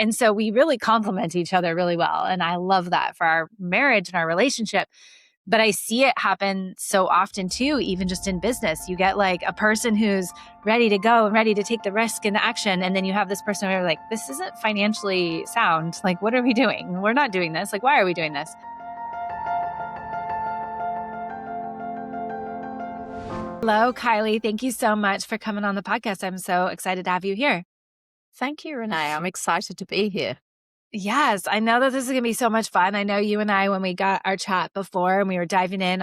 And so we really complement each other really well. And I love that for our marriage and our relationship. But I see it happen so often too, even just in business. You get like a person who's ready to go and ready to take the risk and the action. And then you have this person who are like, this isn't financially sound. Like, what are we doing? We're not doing this. Like, why are we doing this? Hello, Kylee. Thank you so much for coming on the podcast. I'm so excited to have you here. Thank you, Renae. I'm excited to be here. Yes, I know that this is going to be so much fun. I know you and I, when we got our chat before and we were diving in,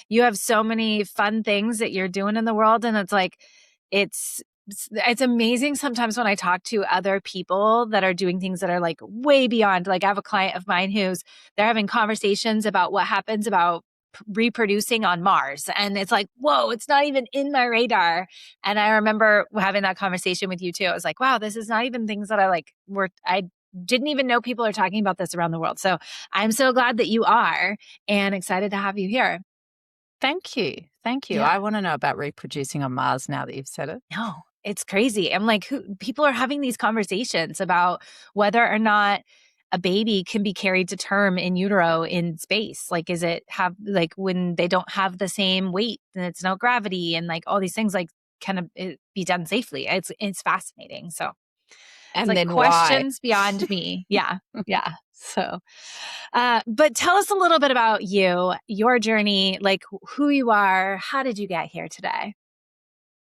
you have so many fun things that you're doing in the world. And it's like, it's amazing sometimes when I talk to other people that are doing things that are like way beyond. Like I have a client of mine they're having conversations about what happens about reproducing on Mars. And it's like, whoa, it's not even in my radar. And I remember having that conversation with you too. I was like, wow, this is not even things that I didn't even know people are talking about this around the world. So I'm so glad that you are and excited to have you here. Thank you. Thank you. Yeah. I want to know about reproducing on Mars now that you've said it. No, it's crazy. I'm like, people are having these conversations about whether or not a baby can be carried to term in utero in space. Like, when they don't have the same weight and it's no gravity and like all these things, like, can it be done safely? It's fascinating. So And it's like then questions why? beyond me. Yeah. Yeah. So, but tell us a little bit about you, your journey, like who you are. How did you get here today?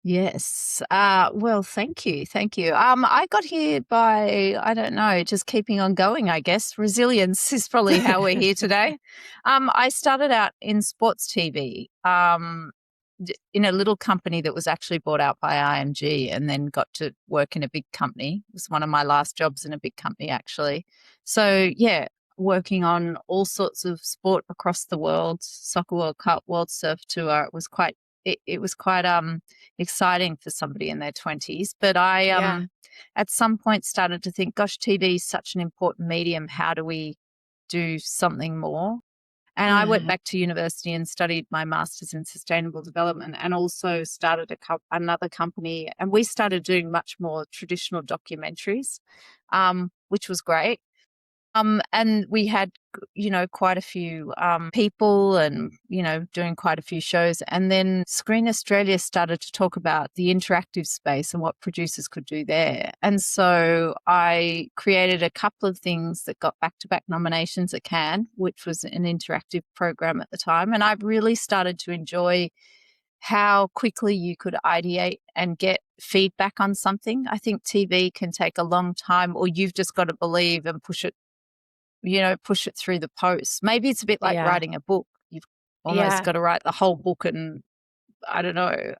Yes. Well, thank you. Thank you. I got here by, I don't know, just keeping on going, I guess. Resilience is probably how we're here today. I started out in sports TV, in a little company that was actually bought out by IMG, and then got to work in a big company. It was one of my last jobs in a big company, actually. So, yeah, working on all sorts of sport across the world, Soccer World Cup, World Surf Tour. It was quite exciting for somebody in their 20s. But I at some point started to think, gosh, TV is such an important medium. How do we do something more? And I went back to university and studied my master's in sustainable development, and also started another company. And we started doing much more traditional documentaries, which was great. And we had, quite a few people and, doing quite a few shows. And then Screen Australia started to talk about the interactive space and what producers could do there. And so I created a couple of things that got back-to-back nominations at Cannes, which was an interactive program at the time. And I've really started to enjoy how quickly you could ideate and get feedback on something. I think TV can take a long time, or you've just got to believe and push it through the post. Maybe it's a bit like writing a book. You've almost got to write the whole book, and I don't know,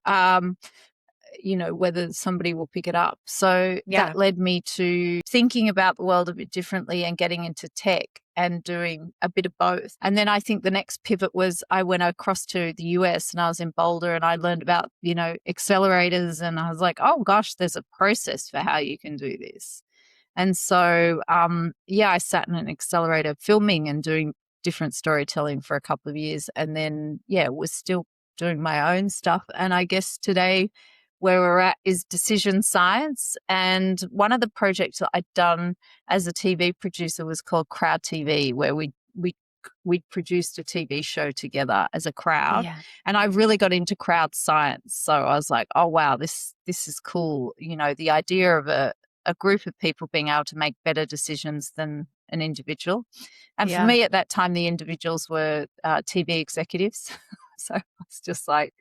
whether somebody will pick it up. So that led me to thinking about the world a bit differently and getting into tech and doing a bit of both. And then I think the next pivot was I went across to the US, and I was in Boulder, and I learned about, accelerators, and I was like, oh gosh, there's a process for how you can do this. And so, I sat in an accelerator filming and doing different storytelling for a couple of years, and then, was still doing my own stuff. And I guess today where we're at is decision science. And one of the projects that I'd done as a TV producer was called Crowd TV, where we produced a TV show together as a crowd. Yeah. And I really got into crowd science. So I was like, oh, wow, this is cool. The idea of a group of people being able to make better decisions than an individual. And for me at that time, the individuals were TV executives. So I was just like,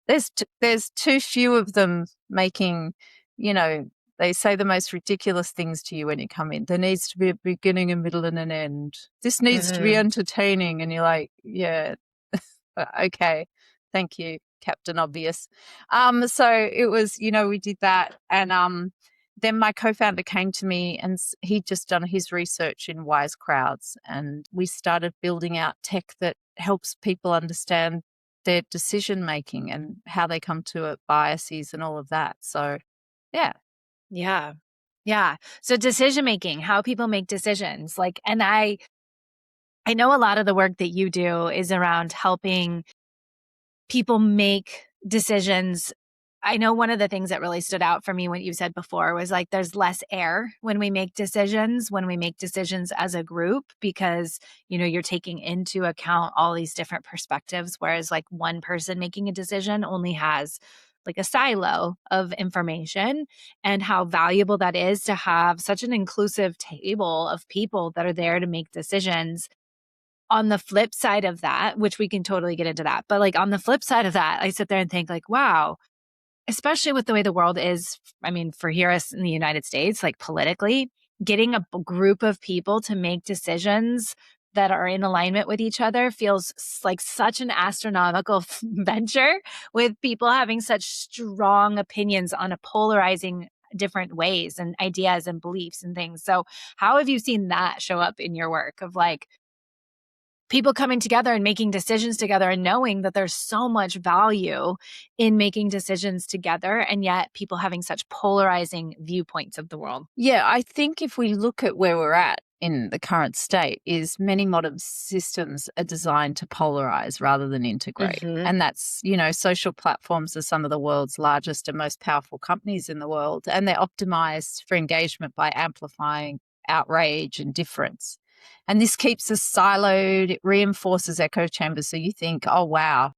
there's too few of them making, they say the most ridiculous things to you when you come in. There needs to be a beginning, a middle, and an end. This needs to be entertaining. And you're like, yeah, okay, thank you, Captain Obvious. So it was, we did that. And then my co-founder came to me, and he'd just done his research in wise crowds, and we started building out tech that helps people understand their decision making and how they come to it, biases and all of that. So, yeah. So decision making, how people make decisions, and I know a lot of the work that you do is around helping people make decisions I know one of the things that really stood out for me when you said before was like there's less air when we make decisions as a group, because you're taking into account all these different perspectives, whereas like one person making a decision only has like a silo of information, and how valuable that is to have such an inclusive table of people that are there to make decisions. On the flip side of that, which we can totally get into that, but like on the flip side of that, I sit there and think like, wow, especially with the way the world is, I mean, for here us in the United States, like politically, getting a group of people to make decisions that are in alignment with each other feels like such an astronomical venture, with people having such strong opinions on a polarizing different ways and ideas and beliefs and things. So how have you seen that show up in your work of like people coming together and making decisions together and knowing that there's so much value in making decisions together, and yet people having such polarizing viewpoints of the world? Yeah, I think if we look at where we're at in the current state, is many modern systems are designed to polarize rather than integrate. Mm-hmm. And that's, social platforms are some of the world's largest and most powerful companies in the world, and they're optimized for engagement by amplifying outrage and difference. And this keeps us siloed. It reinforces echo chambers. So you think, oh, wow,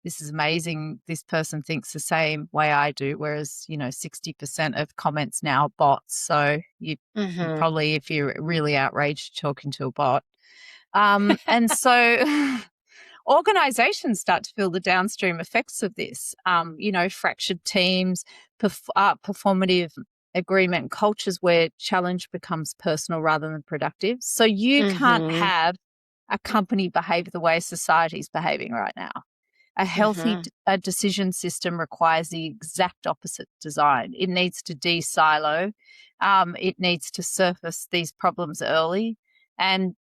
this is amazing. This person thinks the same way I do. Whereas, 60% of comments now are bots. So you probably, if you're really outraged, talking to a bot. And so organizations start to feel the downstream effects of this, fractured teams, performative agreement cultures where challenge becomes personal rather than productive. So you can't have a company behave the way society is behaving right now. A healthy decision system requires the exact opposite design. It needs to de-silo. It needs to surface these problems early and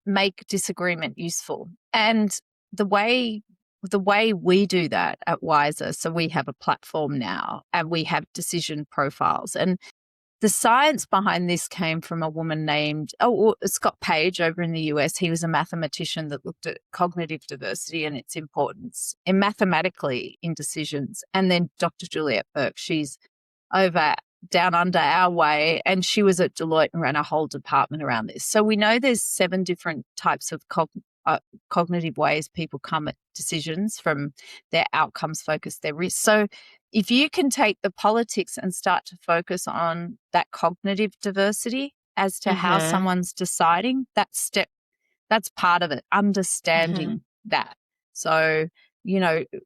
make disagreement useful. And the way we do that at Wizer, so we have a platform now and we have decision profiles. And the science behind this came from a woman named Scott Page over in the US. He was a mathematician that looked at cognitive diversity and its importance in mathematically in decisions. And then Dr. Juliet Burke, she's over down under our way, and she was at Deloitte and ran a whole department around this. So we know there's 7 different types of cognitive ways people come at decisions, from their outcomes focus, their risk. So if you can take the politics and start to focus on that cognitive diversity as to how someone's deciding, that's part of it, understanding that. So,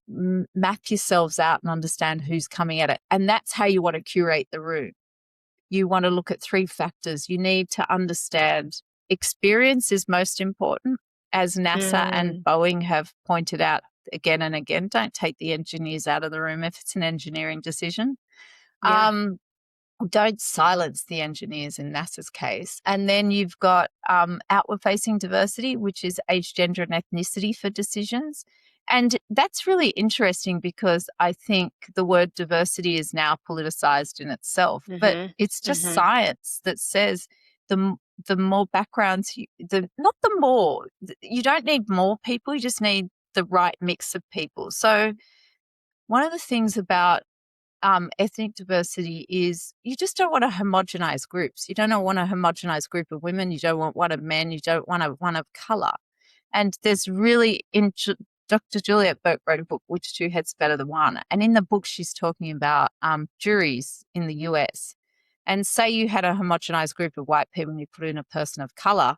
map yourselves out and understand who's coming at it. And that's how you want to curate the room. You want to look at 3 factors. You need to understand experience is most important, as NASA and Boeing have pointed out again and again. Don't take the engineers out of the room if it's an engineering decision. Yeah. Don't silence the engineers in NASA's case. And then you've got outward-facing diversity, which is age, gender, and ethnicity for decisions. And that's really interesting because I think the word diversity is now politicized in itself, but it's just science that says the more backgrounds, you don't need more people, you just need the right mix of people. So one of the things about ethnic diversity is you just don't want to homogenize groups. You don't want a homogenized group of women. You don't want one of men. You don't want one of color. And there's really, Dr. Juliet Burke wrote a book, Which Two Heads Better Than One? And in the book, she's talking about juries in the US. And say you had a homogenized group of white people and you put in a person of color.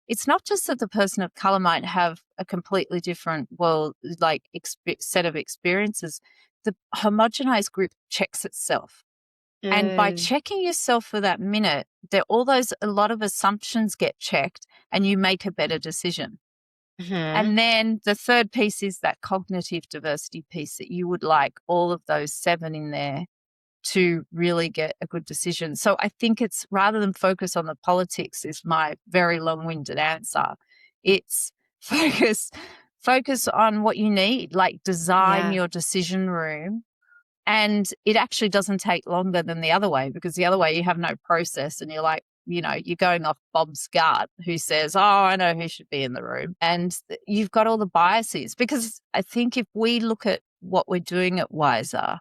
It's not just that the person of color might have a completely different set of experiences. The homogenized group checks itself. And by checking yourself for that minute, a lot of assumptions get checked and you make a better decision. And then the third piece is that cognitive diversity piece, that you would like all of those 7 in there to really get a good decision. So I think it's, rather than focus on the politics, is my very long-winded answer. It's focus on what you need, like design your decision room. And it actually doesn't take longer than the other way, because the other way you have no process and you're like, you're going off Bob's gut, who says, oh, I know who should be in the room. And you've got all the biases, because I think if we look at what we're doing at Wizer,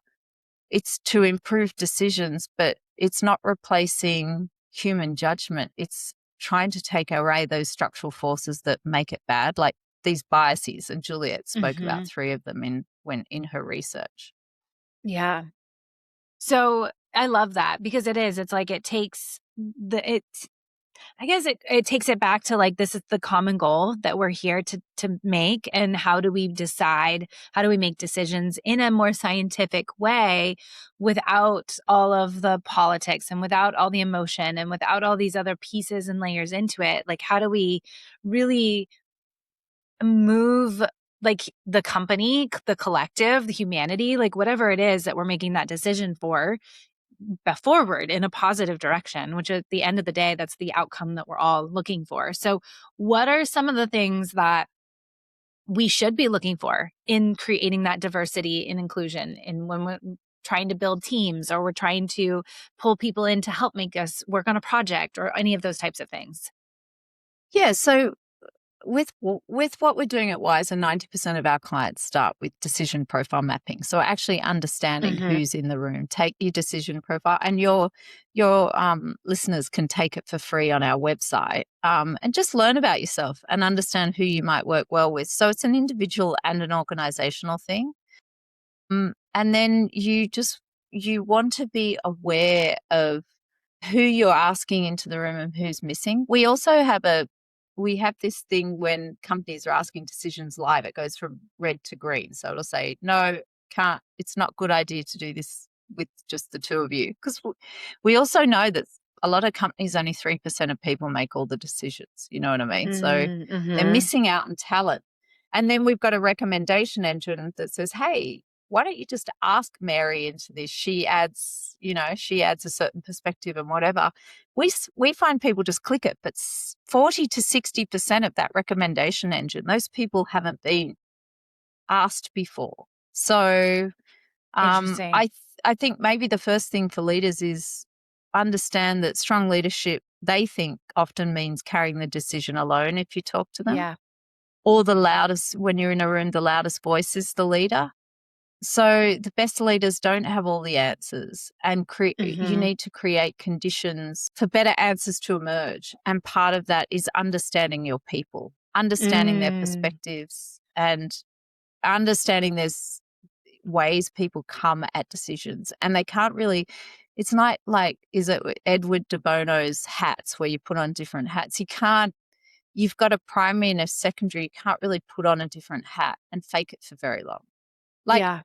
it's to improve decisions, but it's not replacing human judgment. It's trying to take away those structural forces that make it bad, like these biases. And Juliet spoke about 3 of them in her research. Yeah. So I love that because it's like it takes I guess it takes it back to like, this is the common goal that we're here to make. And how do we make decisions in a more scientific way without all of the politics and without all the emotion and without all these other pieces and layers into it? Like, how do we really move like the company, the collective, the humanity, like whatever it is that we're making that decision for, forward in a positive direction, which at the end of the day, that's the outcome that we're all looking for. So, what are some of the things that we should be looking for in creating that diversity and inclusion? And when we're trying to build teams or we're trying to pull people in to help make us work on a project or any of those types of things? Yeah. So with what we're doing at Wizer, 90% of our clients start with decision profile mapping. So actually understanding who's in the room. Take your decision profile, and your listeners can take it for free on our website, and just learn about yourself and understand who you might work well with. So it's an individual and an organizational thing. And then you want to be aware of who you're asking into the room and who's missing. We also have this thing when companies are asking decisions live, it goes from red to green. So it'll say, no, can't, it's not a good idea to do this with just the 2 of you. Because we also know that a lot of companies, only 3% of people make all the decisions. You know what I mean? So they're missing out on talent. And then we've got a recommendation engine that says, hey, why don't you just ask Mary into this? She adds a certain perspective and whatever. We find people just click it, but 40 to 60% of that recommendation engine, those people haven't been asked before. So Interesting. I think maybe the first thing for leaders is understand that strong leadership, they think, often means carrying the decision alone if you talk to them. Yeah. Or the loudest, when you're in a room, the loudest voice is the leader. So the best leaders don't have all the answers, and you need to create conditions for better answers to emerge. And part of that is understanding your people, understanding their perspectives, and understanding there's ways people come at decisions, and they can't really. It's not like, is it Edward de Bono's hats where you put on different hats? You can't. You've got a primary and a secondary. You can't really put on a different hat and fake it for very long. Like, yeah.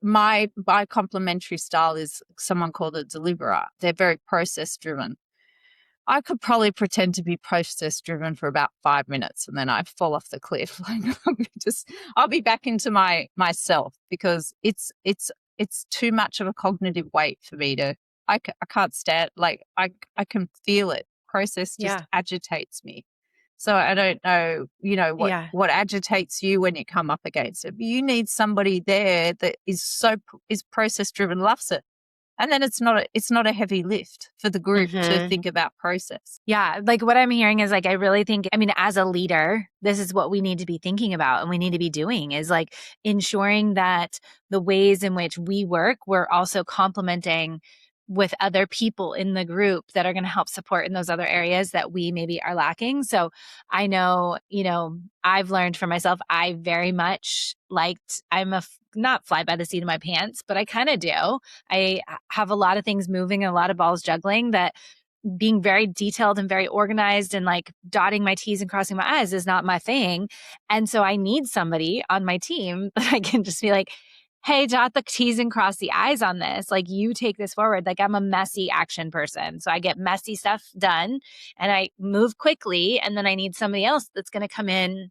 my complementary style is someone called a deliverer. They're very process driven. I could probably pretend to be process driven for about 5 minutes, and then I fall off the cliff. Like, I'll be back into myself, because it's too much of a cognitive weight for me to. I can't stand, like, I can feel it. Process just agitates me. So I don't know, what agitates you when you come up against it. But you need somebody there that is process driven, loves it. And then it's not a heavy lift for the group to think about process. Yeah. Like, what I'm hearing is like, I really think, as a leader, this is what we need to be thinking about and we need to be doing, is like ensuring that the ways in which we work, we're also complementing with other people in the group that are going to help support in those other areas that we maybe are lacking. So I know, I've learned for myself, I very much not fly by the seat of my pants, but I kind of do. I have a lot of things moving and a lot of balls juggling, that being very detailed and very organized and like dotting my T's and crossing my I's is not my thing. And so I need somebody on my team that I can just be like, hey, dot the T's and cross the I's on this. Like, you take this forward. Like, I'm a messy action person. So I get messy stuff done and I move quickly. And then I need somebody else that's going to come in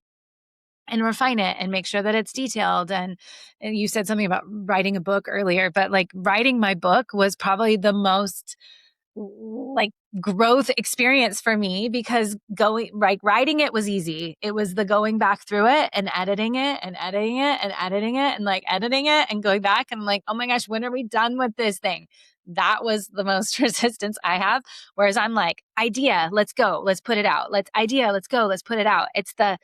and refine it and make sure that it's detailed. And you said something about writing a book earlier, but like, writing my book was probably the most like growth experience for me, because writing it was easy. It was the going back through it and editing it and editing it and editing it and like editing it and going back and like, oh my gosh, when are we done with this thing? That was the most resistance I have. Whereas I'm like, idea, let's go, let's put it out. Let's go, let's put it out. It's the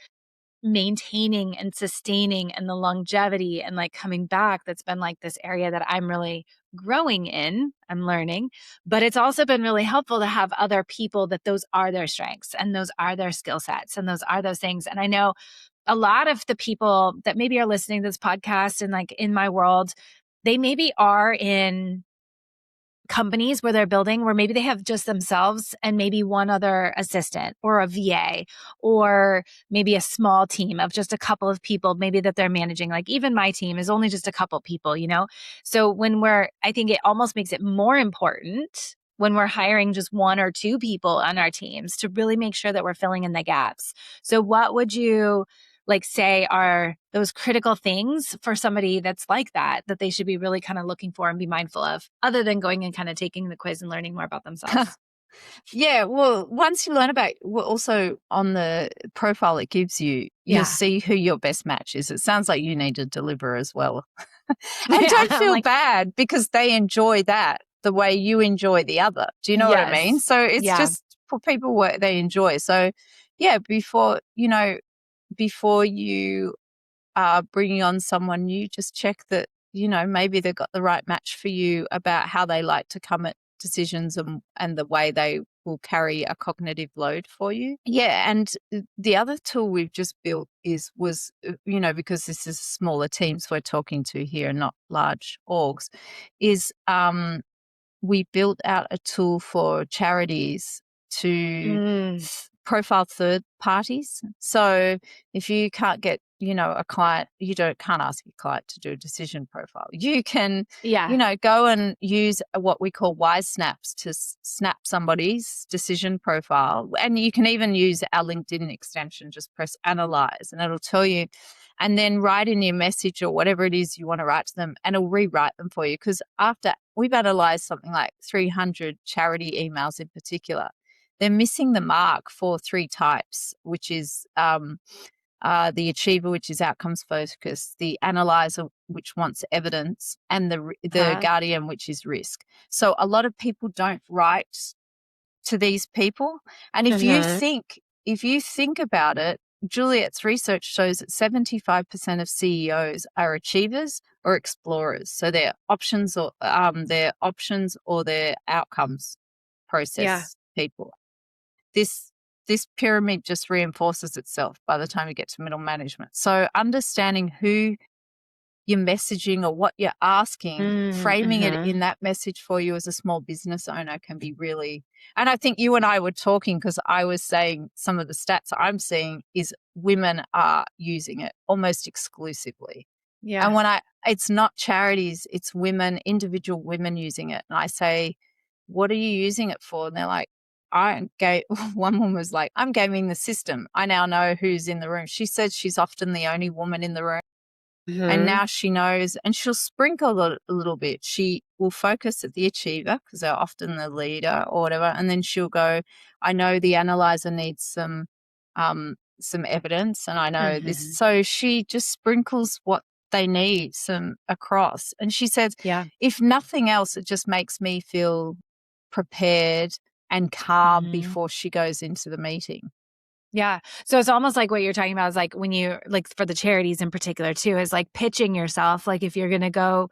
maintaining and sustaining and the longevity and like coming back, that's been like this area that I'm really growing in. I'm learning, but it's also been really helpful to have other people that those are their strengths and those are their skill sets and those are those things. And I know a lot of the people that maybe are listening to this podcast and like in my world, they maybe are in companies where they're building where maybe they have just themselves and maybe one other assistant or a VA, or maybe a small team of just a couple of people maybe that they're managing. Like even my team is only just a couple people, you know? So I think it almost makes it more important when we're hiring just one or two people on our teams to really make sure that we're filling in the gaps. So what would you like say are those critical things for somebody that's like that they should be really kind of looking for and be mindful of, other than going and kind of taking the quiz and learning more about themselves? Yeah, well, once you learn about, well, also on the profile it gives you, you'll see who your best match is. It sounds like you need to deliver as well. And don't feel bad because they enjoy that the way you enjoy the other. Do you know what I mean? So it's just for people what they enjoy. So yeah, before you are bringing on someone new, just check that, maybe they've got the right match for you about how they like to come at decisions and the way they will carry a cognitive load for you. Yeah, and the other tool we've just built was because this is smaller teams we're talking to here, not large orgs, is we built out a tool for charities to profile third parties. So if you can't get, a client, can't ask your client to do a decision profile. You can, go and use what we call Wise Snaps to snap somebody's decision profile. And you can even use our LinkedIn extension, just press analyze and it'll tell you, and then write in your message or whatever it is you want to write to them, and it'll rewrite them for you. Because after we've analyzed something like 300 charity emails in particular, they're missing the mark for three types, which is the achiever, which is outcomes focused, the analyzer, which wants evidence, and the guardian, which is risk. So a lot of people don't write to these people. And if you think about it, Juliet's research shows that 75% of CEOs are achievers or explorers. So they're options or their outcomes process people. This pyramid just reinforces itself by the time you get to middle management. So understanding who you're messaging or what you're asking, framing it in that message for you as a small business owner can be really, and I think you and I were talking because I was saying some of the stats I'm seeing is women are using it almost exclusively. Yeah. And it's not charities, it's women, individual women using it. And I say, what are you using it for? And they're like, one woman was like, I'm gaming the system. I now know who's in the room. She said she's often the only woman in the room. And now she knows, and she'll sprinkle a little bit. She will focus at the achiever because they're often the leader or whatever. And then she'll go, I know the analyzer needs some evidence, and I know this. So she just sprinkles what they need some across. And she says, if nothing else, it just makes me feel prepared and calm before she goes into the meeting. Yeah. So it's almost like what you're talking about is like when you, like for the charities in particular too, is like pitching yourself. Like if you're going to go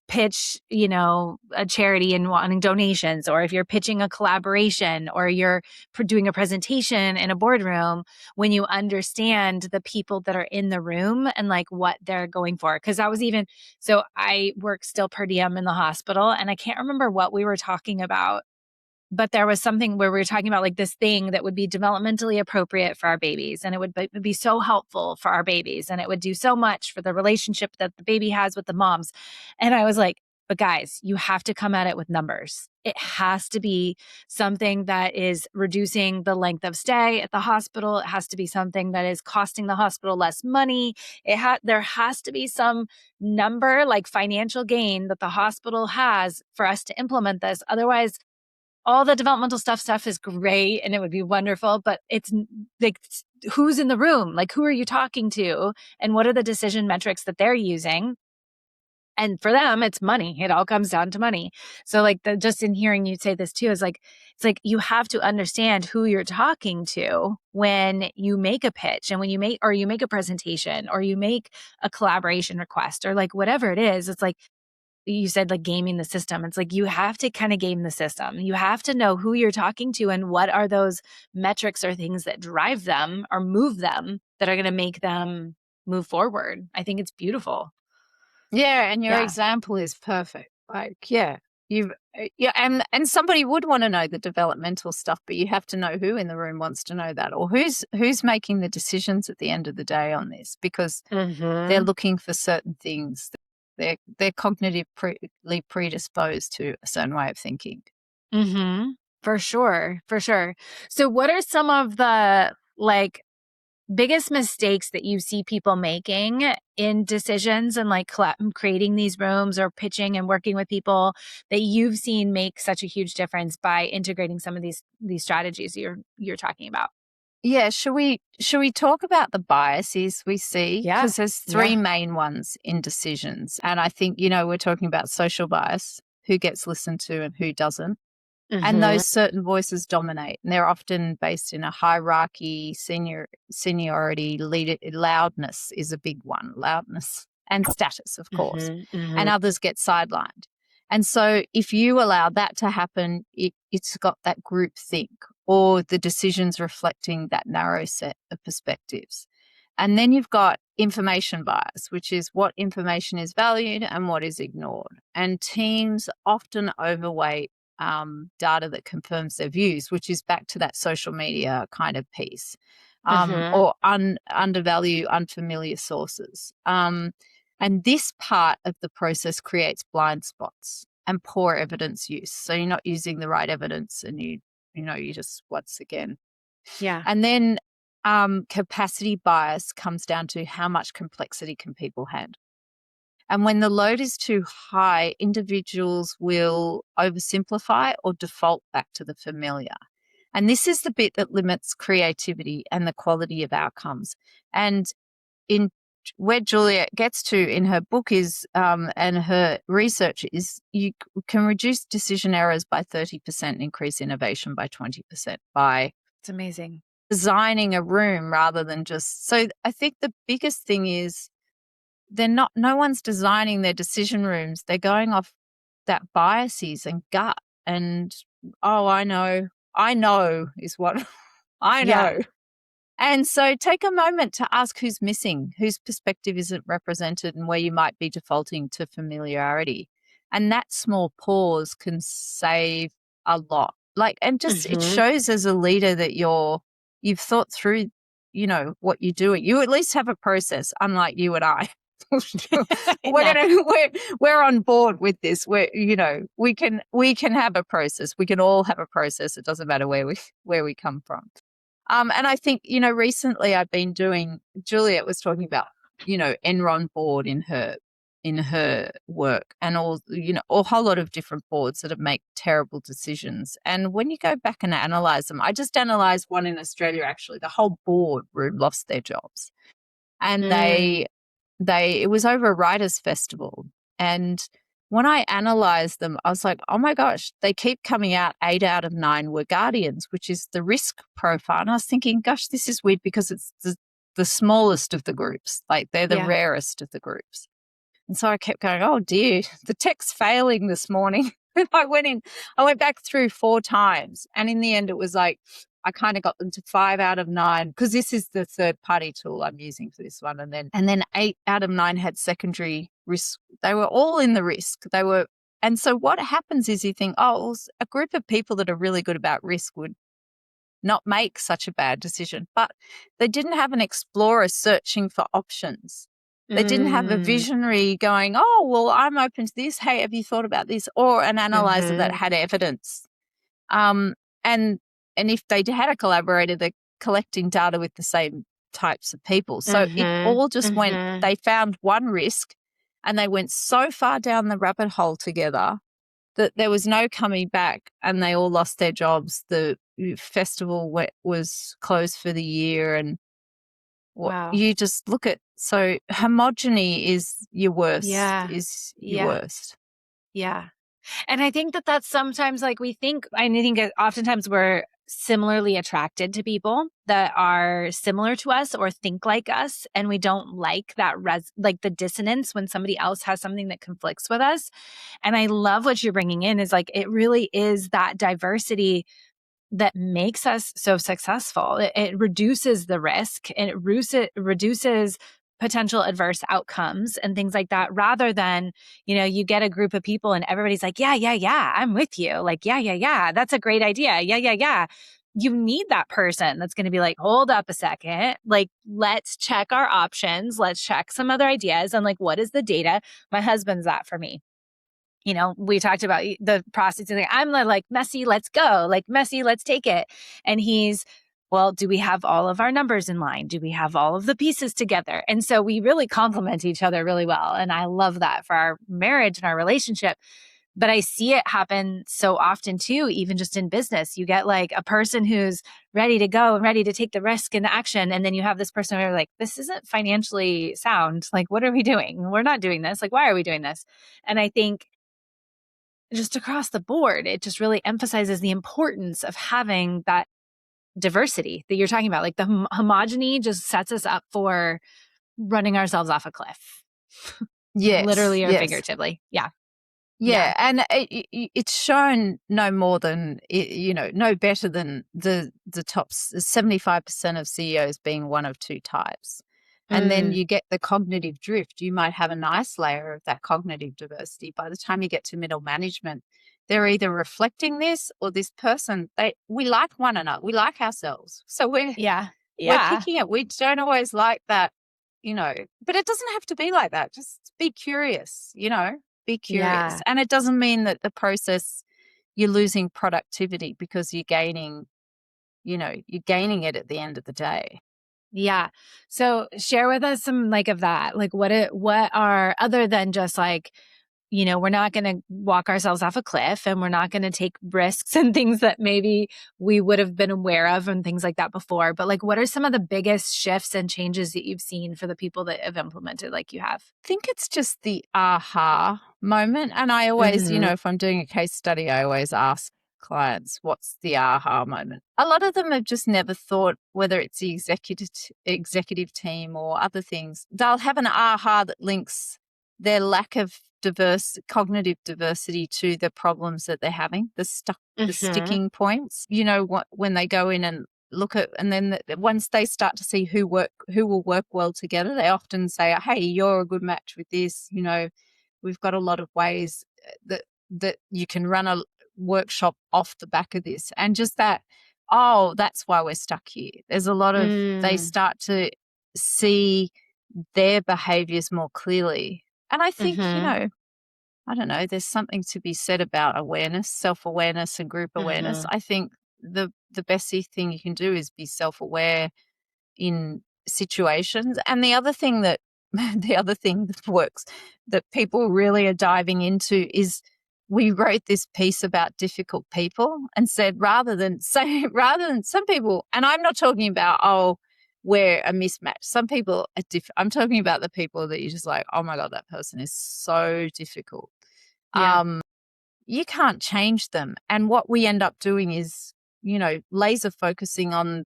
pitch, a charity and wanting donations, or if you're pitching a collaboration, or you're doing a presentation in a boardroom, when you understand the people that are in the room and like what they're going for. Cause I work still per diem in the hospital, and I can't remember what we were talking about, but there was something where we were talking about like this thing that would be developmentally appropriate for our babies. And it would be so helpful for our babies. And it would do so much for the relationship that the baby has with the moms. And I was like, but guys, you have to come at it with numbers. It has to be something that is reducing the length of stay at the hospital. It has to be something that is costing the hospital less money. There has to be some number, like financial gain, that the hospital has for us to implement this. Otherwise, all the developmental stuff is great and it would be wonderful, but it's like, who's in the room? Like, who are you talking to? And what are the decision metrics that they're using? And for them, it's money. It all comes down to money. So like just in hearing you say this too, is like, it's like you have to understand who you're talking to when you make a pitch and when you make a presentation or you make a collaboration request or like whatever it is. It's like you said, like gaming the system. It's like you have to kind of game the system. You have to know who you're talking to and what are those metrics or things that drive them or move them that are going to make them move forward. I think it's beautiful. Yeah, and your Yeah. example is perfect. Like, yeah, and somebody would want to know the developmental stuff, but you have to know who in the room wants to know that, or who's making the decisions at the end of the day on this, because they're looking for certain things. They're cognitively predisposed to a certain way of thinking. For sure. For sure. So what are some of the like biggest mistakes that you see people making in decisions and like creating these rooms or pitching and working with people that you've seen make such a huge difference by integrating some of these strategies you're talking about? Yeah, should we talk about the biases we see? Yeah. Because there's three main ones in decisions. And I think, we're talking about social bias, who gets listened to and who doesn't. And those certain voices dominate, and they're often based in a hierarchy, seniority, loudness is a big one, loudness and status, of course, and others get sidelined. And so if you allow that to happen, it's got that group think, or the decisions reflecting that narrow set of perspectives. And then you've got information bias, which is what information is valued and what is ignored. And teams often overweight data that confirms their views, which is back to that social media kind of piece, or undervalue unfamiliar sources. And this part of the process creates blind spots and poor evidence use. So you're not using the right evidence, and you just once again. Yeah. And then capacity bias comes down to how much complexity can people handle. And when the load is too high, individuals will oversimplify or default back to the familiar. And this is the bit that limits creativity and the quality of outcomes. And in where Juliet gets to in her book is, and her research is, you can reduce decision errors by 30%, increase innovation by 20% by It's amazing. designing a room rather than just. So I think the biggest thing is, no one's designing their decision rooms. They're going off that biases and gut and, I know is what I know. And so take a moment to ask who's missing, whose perspective isn't represented, and where you might be defaulting to familiarity. And that small pause can save a lot. It shows as a leader that you've thought through, what you're doing. You at least have a process, unlike you and I. We're on board with this. We can have a process. We can all have a process. It doesn't matter where we come from. And I think, recently I've been doing, Juliet was talking about, Enron board in her work, and a whole lot of different boards that have make terrible decisions. And when you go back and analyze them, I just analyzed one in Australia, actually. The whole board room lost their jobs. And it was over a writers' festival. And when I analyzed them, I was like, oh my gosh, they keep coming out 8 out of 9 were guardians, which is the risk profile. And I was thinking, gosh, this is weird, because it's the smallest of the groups. Like, they're the rarest of the groups. And so I kept going, oh dear, the tech's failing this morning. And I went back through 4 times. And in the end, it was like, I kind of got them to 5 out of 9, because this is the third party tool I'm using for this one. And then 8 out of 9 had secondary risk. They were all in the risk. And so what happens is you think, a group of people that are really good about risk would not make such a bad decision, but they didn't have an explorer searching for options. They didn't have a visionary going, I'm open to this. Hey, have you thought about this? Or an analyzer that had evidence. And if they had a collaborator, they're collecting data with the same types of people. So it all just went, they found one risk, and they went so far down the rabbit hole together that there was no coming back, and they all lost their jobs. The festival was closed for the year. And wow. You just look at So homogeny is your worst, Yeah. is your Yeah. worst. Yeah. And I think that that's sometimes like we think, I think oftentimes we're similarly attracted to people that are similar to us or think like us. And we don't like that, like the dissonance when somebody else has something that conflicts with us. And I love what you're bringing in is like, it really is that diversity that makes us so successful. It reduces the risk and it reduces potential adverse outcomes and things like that rather than, you get a group of people and everybody's like, yeah, yeah, yeah, I'm with you. Like, yeah, yeah, yeah, that's a great idea. Yeah, yeah, yeah. You need that person that's going to be like, hold up a second. Like, let's check our options. Let's check some other ideas. And like, what is the data? My husband's that for me. We talked about the process. I'm like, messy, let's go. Like, messy, let's take it. And he's, well, do we have all of our numbers in line? Do we have all of the pieces together? And so we really complement each other really well. And I love that for our marriage and our relationship. But I see it happen so often too, even just in business. You get like a person who's ready to go and ready to take the risk and the action. And then you have this person who's like, this isn't financially sound. Like, what are we doing? We're not doing this. Like, why are we doing this? And I think just across the board, it just really emphasizes the importance of having that diversity that you're talking about. Like the homogeny just sets us up for running ourselves off a cliff, Yes, literally or yes. figuratively. Yeah. Yeah, and it's shown no more than no better than the top 75% of CEOs being one of two types. And then Mm, you get the cognitive drift. You might have a nice layer of that cognitive diversity. By the time you get to middle management, they're either reflecting this or this person. We like one another. We like ourselves. So yeah. we're Yeah. picking it. We don't always like that, but it doesn't have to be like that. Just be curious, be curious. Yeah. And it doesn't mean that the process you're losing productivity because you're gaining it at the end of the day. Yeah. So share with us some like of that. Like what are other than just like, we're not going to walk ourselves off a cliff and we're not going to take risks and things that maybe we would have been aware of and things like that before. But like, what are some of the biggest shifts and changes that you've seen for the people that have implemented like you have? I think it's just the aha moment. And I always, Mm-hmm. if I'm doing a case study, I always ask clients, what's the aha moment? A lot of them have just never thought, whether it's the executive team or other things, they'll have an aha that links their lack of cognitive diversity to the problems that they're having, the Mm-hmm. sticking points, when they go in and look at, and then once they start to see who will work well together, they often say, hey, you're a good match with this. We've got a lot of ways that you can run a workshop off the back of this. And just that, oh, that's why we're stuck here. There's a lot of, they Mm. start to see their behaviors more clearly. And I think, Mm-hmm. I don't know, there's something to be said about awareness, self-awareness and group awareness. Mm-hmm. I think the best thing you can do is be self-aware in situations. And the other thing that works, that people really are diving into, is we wrote this piece about difficult people and said, rather than some people, and I'm not talking about, we're a mismatch. Some people are different. I'm talking about the people that you're just like, oh my God, that person is so difficult. Yeah. You can't change them. And what we end up doing is, laser focusing on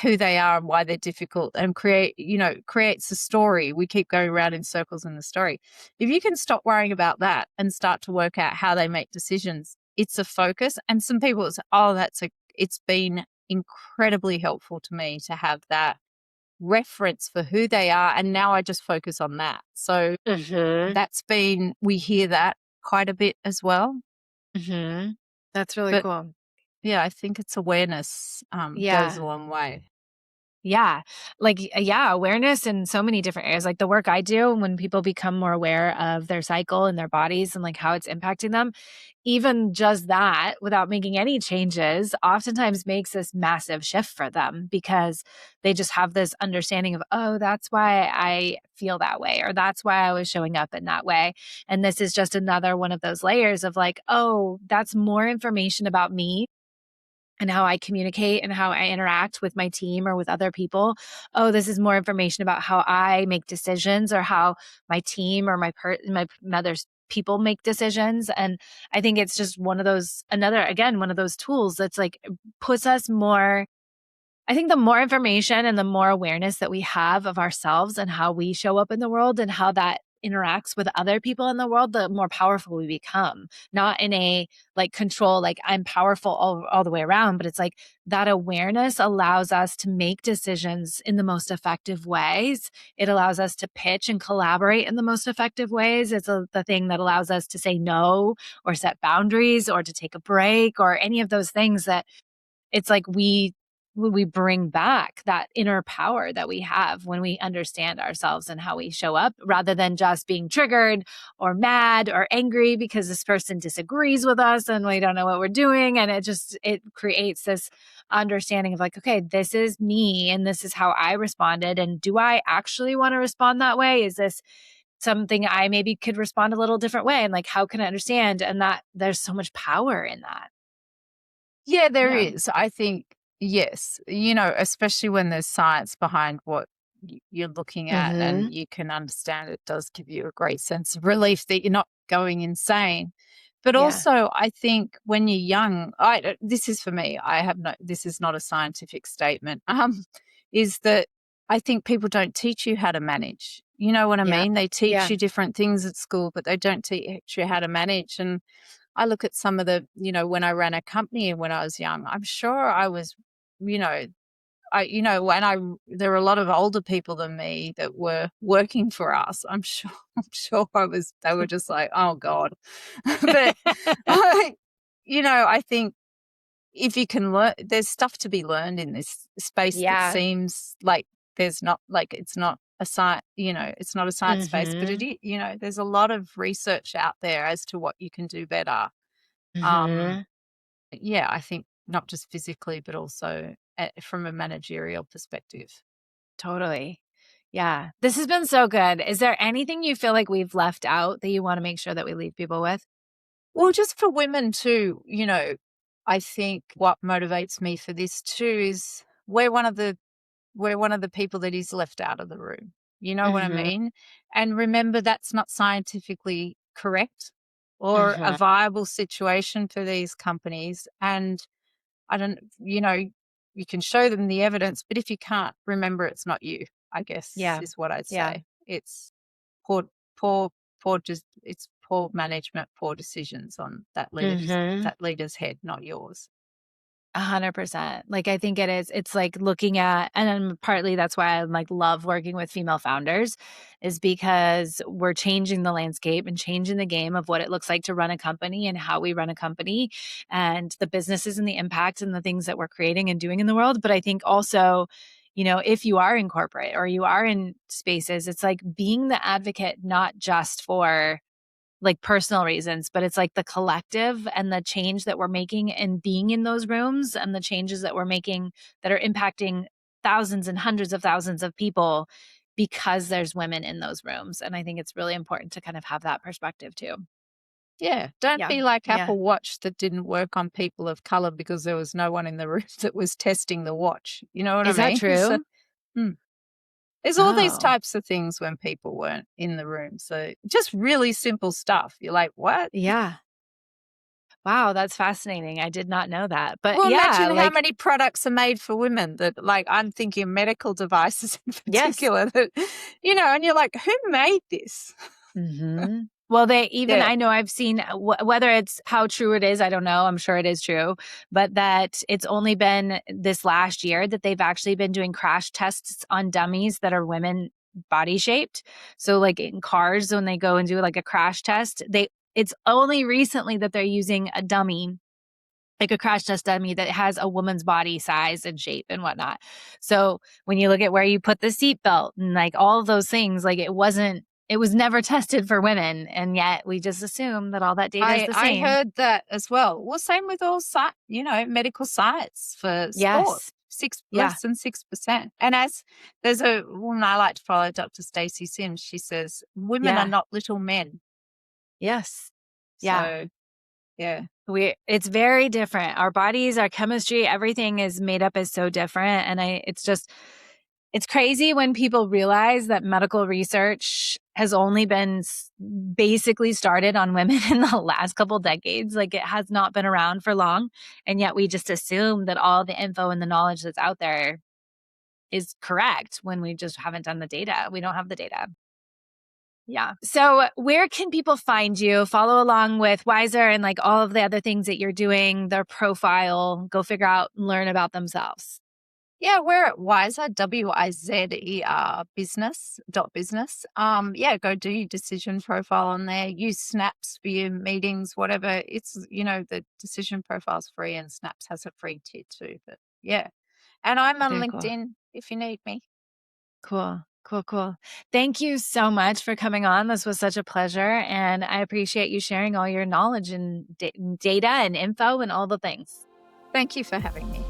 who they are and why they're difficult, and creates a story. We keep going around in circles in the story. If you can stop worrying about that and start to work out how they make decisions, it's a focus. And some people say, it's been incredibly helpful to me to have that reference for who they are. And now I just focus on that. So Mm-hmm. we hear that quite a bit as well. Mm-hmm. That's really But cool. yeah, I think it's awareness goes Yeah. a long way. Yeah. Like, yeah, awareness in so many different areas. Like the work I do, when people become more aware of their cycle and their bodies and like how it's impacting them, even just that without making any changes, oftentimes makes this massive shift for them because they just have this understanding of, oh, that's why I feel that way, or that's why I was showing up in that way. And this is just another one of those layers of like, oh, that's more information about me and how I communicate and how I interact with my team or with other people. Oh, this is more information about how I make decisions or how my team or my other people make decisions. And I think it's just one of those, one of those tools that's like puts us more. I think the more information and the more awareness that we have of ourselves and how we show up in the world and how that interacts with other people in the world, the more powerful we become. Not in a like control, like I'm powerful all the way around, but it's like that awareness allows us to make decisions in the most effective ways. It allows us to pitch and collaborate in the most effective ways. It's the thing that allows us to say no or set boundaries or to take a break or any of those things that it's like we bring back that inner power that we have when we understand ourselves and how we show up rather than just being triggered or mad or angry because this person disagrees with us and we don't know what we're doing. And it creates this understanding of like, okay, this is me and this is how I responded. And do I actually want to respond that way? Is this something I maybe could respond a little different way? And like, how can I understand? And that there's so much power in that. Yeah, there Yeah. is. I think, yes, especially when there's science behind what you're looking at Mm-hmm. and you can understand, it does give you a great sense of relief that you're not going insane. But Yeah. also, I think when you're young, this is for me, this is not a scientific statement, is that I think people don't teach you how to manage. You know what I Yeah. mean? They teach Yeah. you different things at school, but they don't teach you how to manage. And I look at some of the, when I ran a company and when I was young, I'm sure I was, you know, there were a lot of older people than me that were working for us. I'm sure they were just like, oh God. But, I, I think if you can learn, there's stuff to be learned in this space that Yeah. seems like there's not, like it's not a science, it's not a science space, but Mhm. there's a lot of research out there as to what you can do better. Um, Mhm. yeah, I think not just physically, but also from a managerial perspective. Totally. Yeah. This has been so good. Is there anything you feel like we've left out that you wanna make sure that we leave people with? Well, just for women too, I think what motivates me for this too is we're one of the people that is left out of the room. You know what I Mhm. mean? And remember, that's not scientifically correct or a Mhm. viable situation for these companies. And I don't, you can show them the evidence, but if you can't, remember it's not you, I guess Yeah. is what I'd Yeah. say. It's poor, poor, it's poor management, poor decisions on Mhm. that leader's head, not yours. 100%. Like, I think it is. It's like looking at, and then partly that's why I like love working with female founders, is because we're changing the landscape and changing the game of what it looks like to run a company and how we run a company and the businesses and the impact and the things that we're creating and doing in the world. But I think also, if you are in corporate or you are in spaces, it's like being the advocate, not just for like personal reasons, but it's like the collective and the change that we're making and being in those rooms and the changes that we're making that are impacting thousands and hundreds of thousands of people because there's women in those rooms. And I think it's really important to kind of have that perspective too. Yeah. Don't Yeah. be like Yeah. Apple Watch that didn't work on people of color because there was no one in the room that was testing the watch. You know what I Is that mean? So, true? hmm. There's all these Oh, types of things when people weren't in the room. So just really simple stuff. You're like, what? yeah. Wow, that's fascinating. I did not know that. But Well, yeah, imagine how like, many products are made for women that, like, I'm thinking medical devices in yes. particular that, and you're like, who made this? Mhm. Well, Yeah. I know I've seen whether it's how true it is, I don't know. I'm sure it is true, but that it's only been this last year that they've actually been doing crash tests on dummies that are women body shaped. So like in cars when they go and do like a crash test, it's only recently that they're using a dummy, like a crash test dummy that has a woman's body size and shape and whatnot. So when you look at where you put the seatbelt and like all of those things, like it was never tested for women. And yet we just assume that all that data is the I same. heard that as well. Well, same with all medical science for sport. Yes. Yeah. Less than 6%. And as there's a woman I like to follow, Dr. Stacey Sims, she says women are Yeah. not little men. Yes. Yeah. So Yeah. It's very different. Our bodies, our chemistry, everything is made up as so different. And it's crazy when people realize that medical research has only been basically started on women in the last couple decades. Like, it has not been around for long. And yet we just assume that all the info and the knowledge that's out there is correct when we just haven't done the data. We don't have the data. Yeah. So where can people find you, follow along with Wizer and like all of the other things that you're doing, their profile, go figure out and learn about themselves? Yeah, we're at Wizer, Wizer business. Yeah, go do your decision profile on there. Use Snaps for your meetings, whatever. It's, the decision profile's free and Snaps has a free tier too. But yeah. And I'm on Very cool. LinkedIn if you need me. Cool. Thank you so much for coming on. This was such a pleasure. And I appreciate you sharing all your knowledge and data and info and all the things. Thank you for having me.